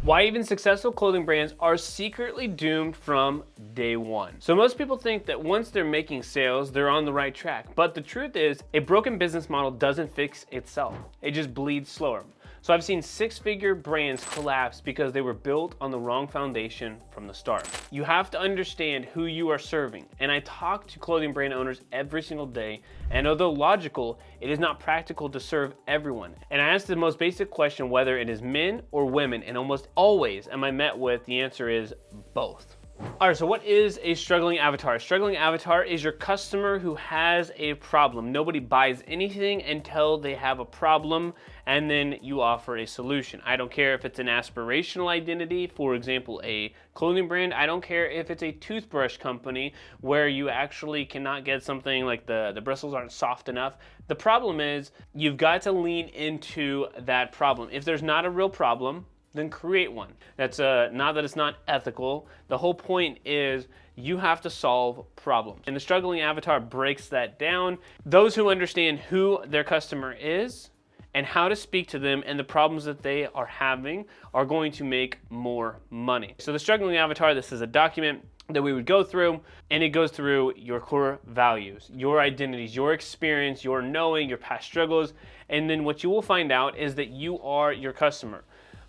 Why even successful clothing brands are secretly doomed from day one. So most people think that once they're making sales, they're on the right track. But the truth is, a broken business model doesn't fix itself. It just bleeds slower. So I've seen six-figure brands collapse because they were built on the wrong foundation from the start. You have to understand who you are serving. And I talk to clothing brand owners every single day. And although logical, it is not practical to serve everyone. And I ask the most basic question, whether it is men or women, and almost always am I met with the answer is both. All right, so what is a struggling avatar? A struggling avatar is your customer who has a problem. Nobody buys anything until they have a problem, and then you offer a solution. I don't care if it's an aspirational identity, for example, a clothing brand. I don't care if it's a toothbrush company where you actually cannot get something like the bristles aren't soft enough. The problem is you've got to lean into that problem. If there's not a real problem, then create one. That's not that it's not ethical. The whole point is you have to solve problems. And the struggling avatar breaks that down. Those who understand who their customer is and how to speak to them and the problems that they are having are going to make more money. So the struggling avatar, this is a document that we would go through, and it goes through your core values, your identities, your experience, your knowing, your past struggles, and then what you will find out is that you are your customer.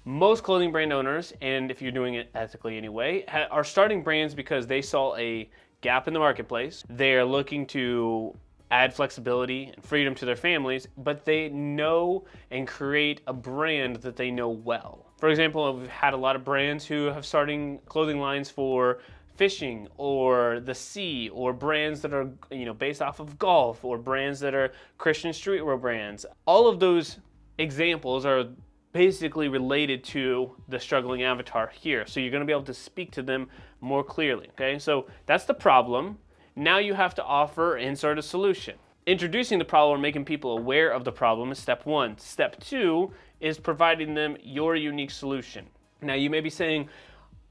Most clothing brand owners, and if you're doing it ethically anyway, are starting brands because they saw a gap in the marketplace. They are looking to add flexibility and freedom to their families, but they know and create a brand that they know well. For example, we've had a lot of brands who have starting clothing lines for fishing or the sea, or brands that are based off of golf, or brands that are Christian streetwear brands. All of those examples are basically related to the struggling avatar here. So you're going to be able to speak to them more clearly. Okay, so that's the problem. Now you have to offer and insert a solution. Introducing the problem or making people aware of the problem is step one. Step two is providing them your unique solution. Now you may be saying,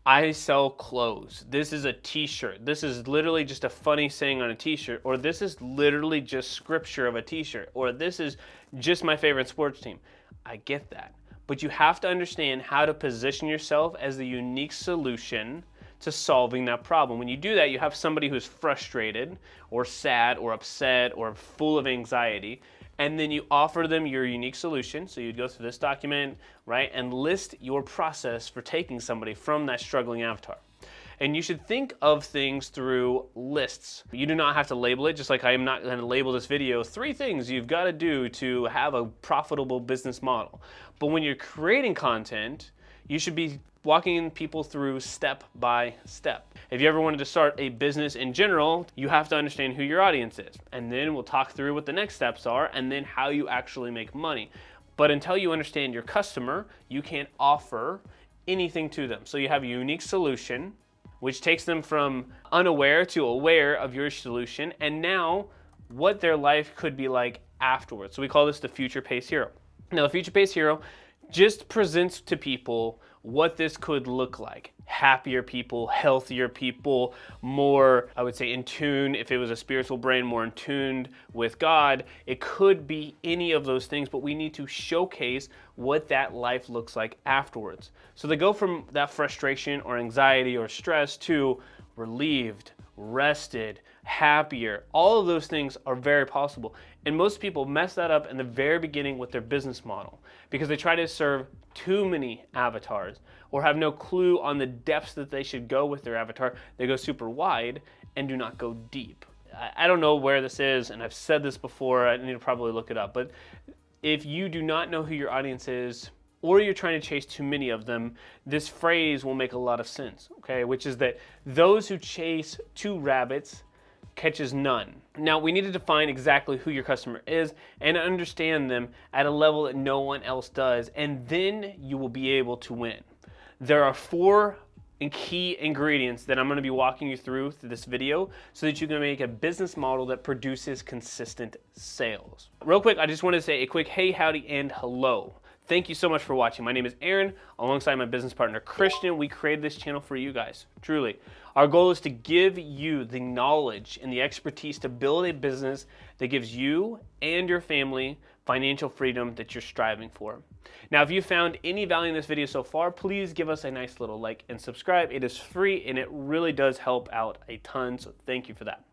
I sell clothes. This is a t-shirt. This is literally just a funny saying on a t-shirt, or this is literally just scripture of a t-shirt, or this is just my favorite sports team. I get that. But you have to understand how to position yourself as the unique solution to solving that problem. When you do that, you have somebody who's frustrated or sad or upset or full of anxiety, and then you offer them your unique solution. So you'd go through this document, right, and list your process for taking somebody from that struggling avatar. And you should think of things through lists. You do not have to label it, just like I am not going to label this video 3 things you've got to do to have a profitable business model. But when you're creating content, you should be walking people through step by step. If you ever wanted to start a business in general, you have to understand who your audience is. And then we'll talk through what the next steps are and then how you actually make money. But until you understand your customer, you can't offer anything to them. So you have a unique solution, which takes them from unaware to aware of your solution, and now what their life could be like afterwards. So we call this the future pace hero. Now the future pace hero just presents to people what this could look like. Happier people, healthier people, more, I would say, in tune. If it was a spiritual brand, more in tuned with God. It could be any of those things, but we need to showcase what that life looks like afterwards. So they go from that frustration or anxiety or stress to relieved, rested, happier. All of those things are very possible. And most people mess that up in the very beginning with their business model because they try to serve too many avatars or have no clue on the depths that they should go with their avatar. They go super wide and do not go deep. I don't know where this is, and I've said this before. I need to probably look it up. But if you do not know who your audience is, or you're trying to chase too many of them, this phrase will make a lot of sense, okay? Which is that those who chase 2 rabbits catches none. Now, we need to define exactly who your customer is and understand them at a level that no one else does, and then you will be able to win. There are 4 key ingredients that I'm going to be walking you through this video so that you can make a business model that produces consistent sales. Real quick, I just want to say a quick hey, howdy, and hello. Thank you so much for watching. My name is Aaron, alongside my business partner, Christian. We created this channel for you guys, truly. Our goal is to give you the knowledge and the expertise to build a business that gives you and your family financial freedom that you're striving for. Now, if you found any value in this video so far, please give us a nice little like and subscribe. It is free and it really does help out a ton, so thank you for that.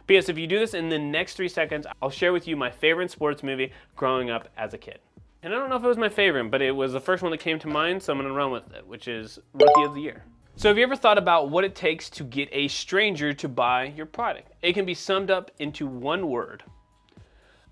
P.S. If you do this in the next 3 seconds, I'll share with you my favorite sports movie growing up as a kid. And I don't know if it was my favorite, but it was the first one that came to mind, so I'm gonna run with it, which is Rookie of the Year. So have you ever thought about what it takes to get a stranger to buy your product? It can be summed up into one word: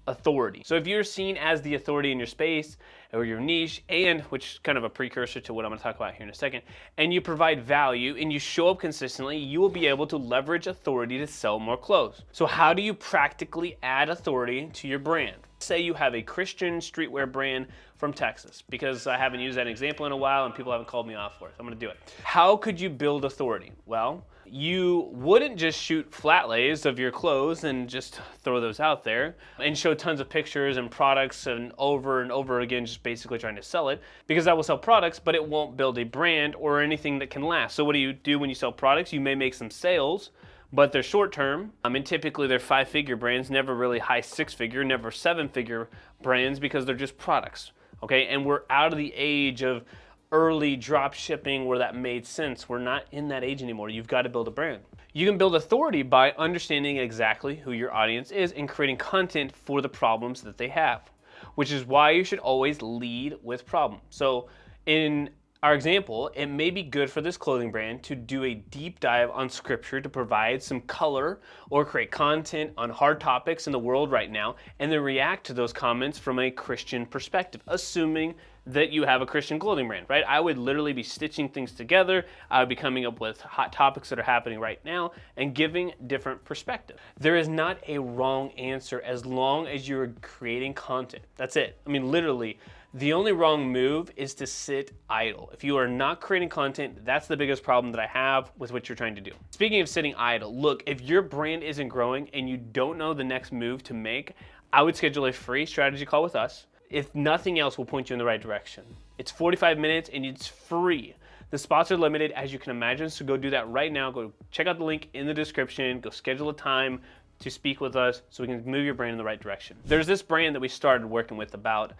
authority. So if you're seen as the authority in your space or your niche, and which is kind of a precursor to what I'm going to talk about here in a second, and you provide value and you show up consistently, you will be able to leverage authority to sell more clothes. So how do you practically add authority to your brand? Say you have a Christian streetwear brand from Texas, because I haven't used that example in a while and people haven't called me off for it. So I'm going to do it. How could you build authority? Well, you wouldn't just shoot flat lays of your clothes and just throw those out there and show tons of pictures and products and over again, just basically trying to sell it, because that will sell products, but it won't build a brand or anything that can last. So what do you do when you sell products? You may make some sales, but they're short term. And typically they're 5-figure brands, never really high 6-figure, never 7-figure brands, because they're just products. Okay, and we're out of the age of early drop shipping where that made sense. We're not in that age anymore. You've got to build a brand. You can build authority by understanding exactly who your audience is and creating content for the problems that they have, which is why you should always lead with problem. So in our example, it may be good for this clothing brand to do a deep dive on scripture to provide some color or create content on hard topics in the world right now, and then react to those comments from a Christian perspective, assuming that you have a Christian clothing brand, right? I would literally be stitching things together. I would be coming up with hot topics that are happening right now and giving different perspective. There is not a wrong answer as long as you're creating content. That's it. I mean, literally, the only wrong move is to sit idle. If you are not creating content, that's the biggest problem that I have with what you're trying to do. Speaking of sitting idle, look, if your brand isn't growing and you don't know the next move to make, I would schedule a free strategy call with us. If nothing else, will point you in the right direction. It's 45 minutes and it's free. The spots are limited, as you can imagine, so go do that right now. Go check out the link in the description. Go schedule a time to speak with us so we can move your brand in the right direction. There's this brand that we started working with about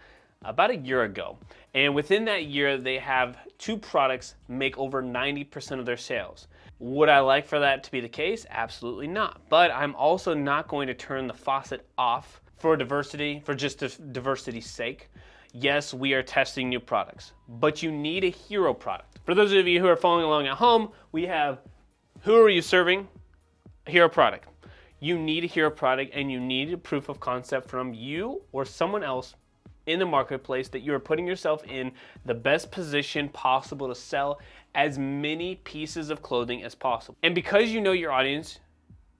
a year ago. And within that year, they have 2 products make over 90% of their sales. Would I like for that to be the case? Absolutely not. But I'm also not going to turn the faucet off for diversity, for just diversity's sake. Yes, we are testing new products, but you need a hero product. For those of you who are following along at home, we have Who Are You Serving? A hero product. You need a hero product, and you need a proof of concept from you or someone else in the marketplace that you are putting yourself in the best position possible to sell as many pieces of clothing as possible. And because you know your audience,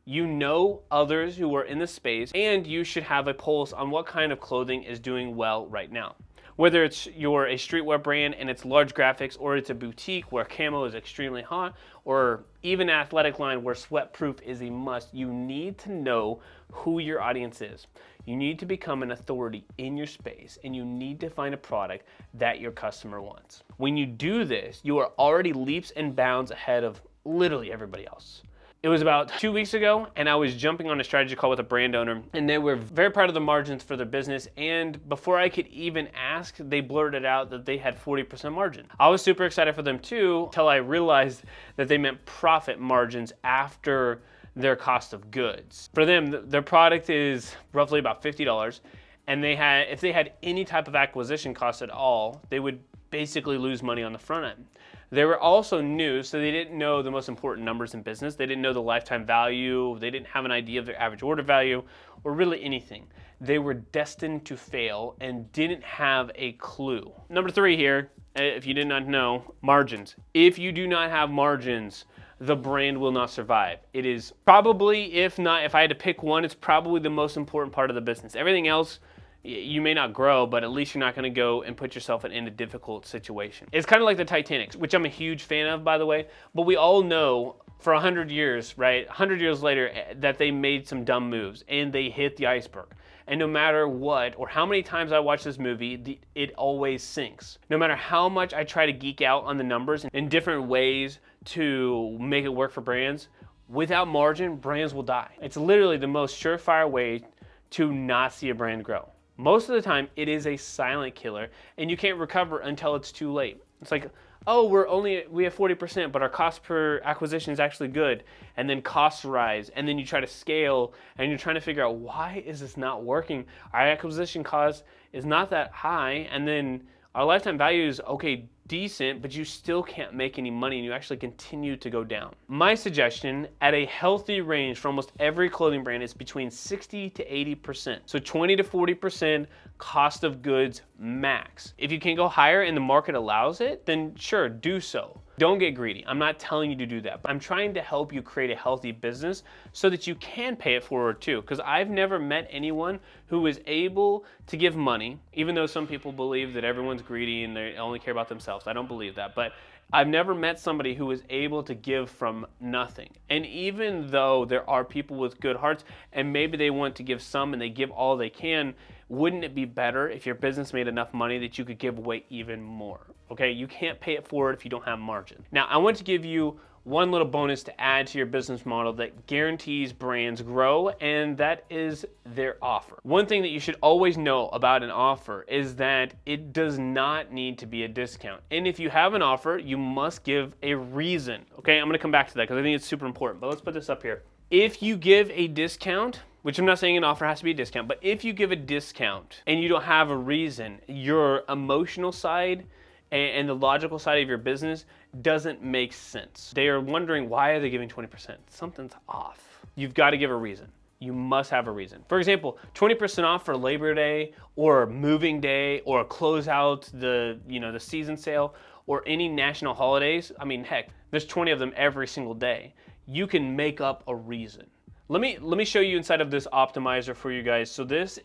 you know others who are in the space, and you should have a pulse on what kind of clothing is doing well right now. Whether you're a streetwear brand and it's large graphics, or it's a boutique where camo is extremely hot, or even an athletic line where sweatproof is a must, you need to know who your audience is. You need to become an authority in your space, and you need to find a product that your customer wants. When you do this, you are already leaps and bounds ahead of literally everybody else. It was about 2 weeks ago, and I was jumping on a strategy call with a brand owner, and they were very proud of the margins for their business. And before I could even ask, they blurted out that they had 40% margin. I was super excited for them too, until I realized that they meant profit margins after their cost of goods. For them, their product is roughly about $50, and if they had any type of acquisition cost at all, they would basically lose money on the front end. They were also new, so they didn't know the most important numbers in business. They didn't know the lifetime value. They didn't have an idea of their average order value, or really anything. They were destined to fail and didn't have a clue. Number 3 here, if you did not know, margins. If you do not have margins, the brand will not survive. It is probably, if I had to pick one, it's probably the most important part of the business. Everything else, you may not grow, but at least you're not going to go and put yourself in a difficult situation. It's kind of like the Titanic, which I'm a huge fan of, by the way, but we all know for 100 years, right, 100 years later, that they made some dumb moves and they hit the iceberg. And no matter what, or how many times I watch this movie, it always sinks. No matter how much I try to geek out on the numbers in different ways to make it work for brands, without margin, brands will die. It's literally the most surefire way to not see a brand grow. Most of the time, it is a silent killer, and you can't recover until it's too late. It's like, oh, we have 40%, but our cost per acquisition is actually good. And then costs rise, and then you try to scale, and you're trying to figure out, why is this not working? Our acquisition cost is not that high, and then our lifetime value is okay, decent, but you still can't make any money, and you actually continue to go down. My suggestion, at a healthy range for almost every clothing brand, is between 60 to 80%. So 20 to 40% cost of goods max. If you can go higher and the market allows it, then sure, do so. Don't get greedy. I'm not telling you to do that, but I'm trying to help you create a healthy business so that you can pay it forward too. Because I've never met anyone who is able to give money, even though some people believe that everyone's greedy and they only care about themselves. I don't believe that, but I've never met somebody who is able to give from nothing. And even though there are people with good hearts and maybe they want to give some and they give all they can, wouldn't it be better if your business made enough money that you could give away even more? Okay, you can't pay it forward if you don't have margin. Now, I want to give you one little bonus to add to your business model that guarantees brands grow, and that is their offer. One thing that you should always know about an offer is that it does not need to be a discount. And if you have an offer, you must give a reason. Okay, I'm gonna come back to that because I think it's super important, but let's put this up here. If you give a discount, which I'm not saying an offer has to be a discount, but if you give a discount and you don't have a reason, your emotional side and the logical side of your business doesn't make sense. They are wondering, why are they giving 20%? Something's off. You've got to give a reason. You must have a reason. For example, 20% off for Labor Day or moving day or close out the season sale or any national holidays. I mean, heck, there's 20 of them every single day. You can make up a reason. Let me show you inside of this optimizer for you guys. So this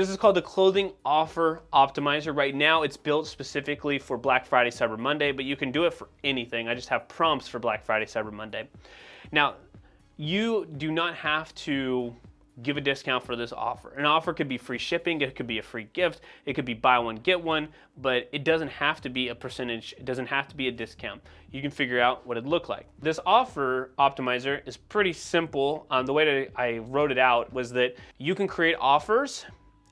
is called the Clothing Offer Optimizer. Right now, it's built specifically for Black Friday, Cyber Monday, but you can do it for anything. I just have prompts for Black Friday, Cyber Monday. Now, you do not have to give a discount for this offer. An offer could be free shipping, it could be a free gift, it could be buy one, get one, but it doesn't have to be a percentage, it doesn't have to be a discount. You can figure out what it'd look like. This offer optimizer is pretty simple. The way that I wrote it out was that you can create offers,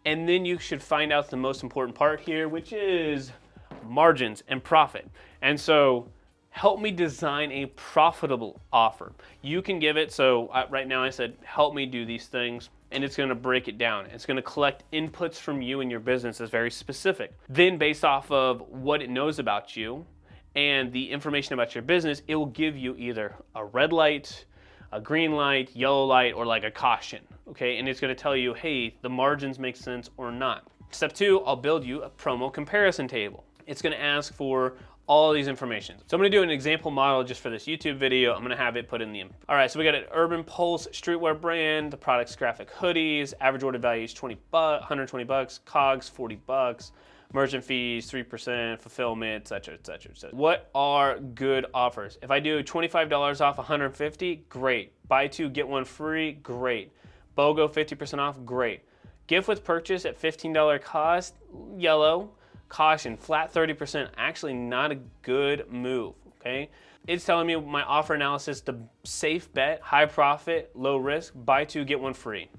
and then you should find out the most important part here, which is margins and profit. And so help me design a profitable offer. You can give it, so right now I said, help me do these things, and it's gonna break it down. It's gonna collect inputs from you and your business that's very specific. Then based off of what it knows about you and the information about your business, it will give you either a red light, a green light, yellow light, or like a caution, okay? And it's gonna tell you, hey, the margins make sense or not. Step 2, I'll build you a promo comparison table. It's gonna ask for all of these information. So I'm gonna do an example model just for this YouTube video. I'm gonna have it put in the, all right, so we got an Urban Pulse streetwear brand, the product's graphic hoodies, average order value is 120 bucks, COGS 40 bucks, merchant fees 3%, fulfillment, et cetera, et cetera, et cetera. What are good offers? If I do $25 off 150, great. Buy two, get one free, great. BOGO 50% off, great. Gift with purchase at $15 cost, yellow. Caution, flat 30%, actually not a good move, okay? It's telling me my offer analysis, the safe bet, high profit, low risk, buy two, get one free.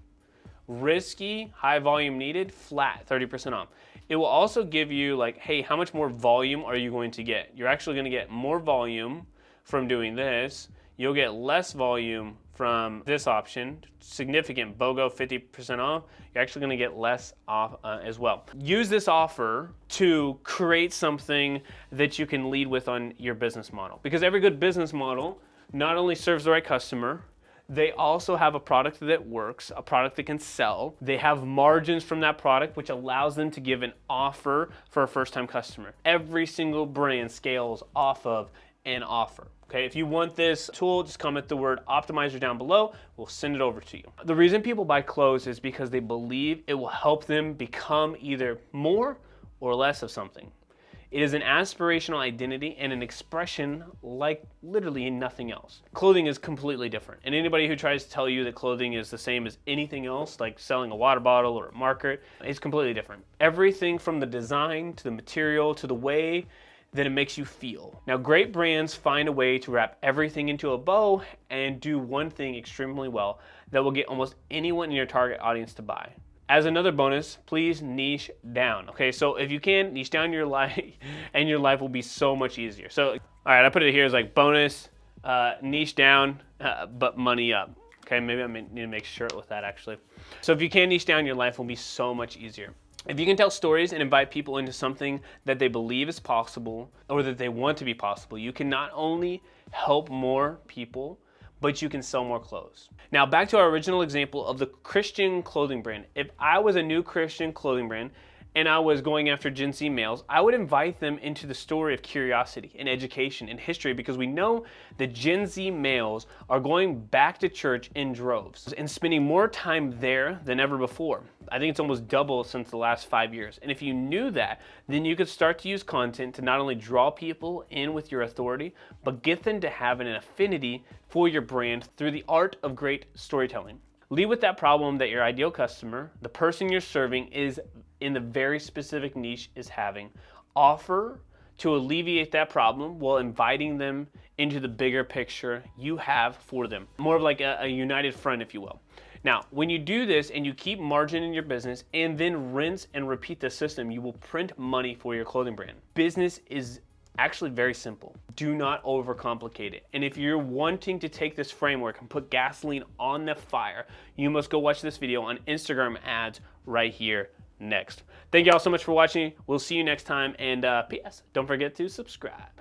Risky, high volume needed, flat, 30% off. It will also give you like, hey, how much more volume are you going to get? You're actually gonna get more volume from doing this. You'll get less volume from this option, significant BOGO 50% off. You're actually gonna get less off as well. Use this offer to create something that you can lead with on your business model. Because every good business model not only serves the right customer, they also have a product that works, a product that can sell. They have margins from that product, which allows them to give an offer for a first-time customer. Every single brand scales off of an offer. Okay, if you want this tool, just comment the word optimizer down below. We'll send it over to you. The reason people buy clothes is because they believe it will help them become either more or less of something. It is an aspirational identity and an expression like literally nothing else. Clothing is completely different. And anybody who tries to tell you that clothing is the same as anything else, like selling a water bottle or a marker, it's completely different. Everything from the design to the material to the way that it makes you feel. Now, great brands find a way to wrap everything into a bow and do one thing extremely well that will get almost anyone in your target audience to buy, as another bonus, please niche down. Okay, so if you can, niche down your life and your life will be so much easier. So, all right, I put it here as like bonus, niche down, but money up. Okay, maybe I need to make a shirt with that actually. So if you can niche down, your life will be so much easier. If you can tell stories and invite people into something that they believe is possible or that they want to be possible, you can not only help more people, but you can sell more clothes. Now back to our original example of the Christian clothing brand. If I was a new Christian clothing brand and I was going after Gen Z males, I would invite them into the story of curiosity and education and history, because we know that Gen Z males are going back to church in droves and spending more time there than ever before. I think it's almost double since the last 5 years. And if you knew that, then you could start to use content to not only draw people in with your authority, but get them to have an affinity for your brand through the art of great storytelling. Lead with that problem that your ideal customer, the person you're serving, is in the very specific niche is having. Offer to alleviate that problem while inviting them into the bigger picture you have for them. More of like a united front, if you will. Now, when you do this and you keep margin in your business and then rinse and repeat the system, you will print money for your clothing brand. Business is actually very simple. Do not overcomplicate it. And if you're wanting to take this framework and put gasoline on the fire, you must go watch this video on Instagram ads right here next. Thank you all so much for watching. We'll see you next time. And P.S. don't forget to subscribe.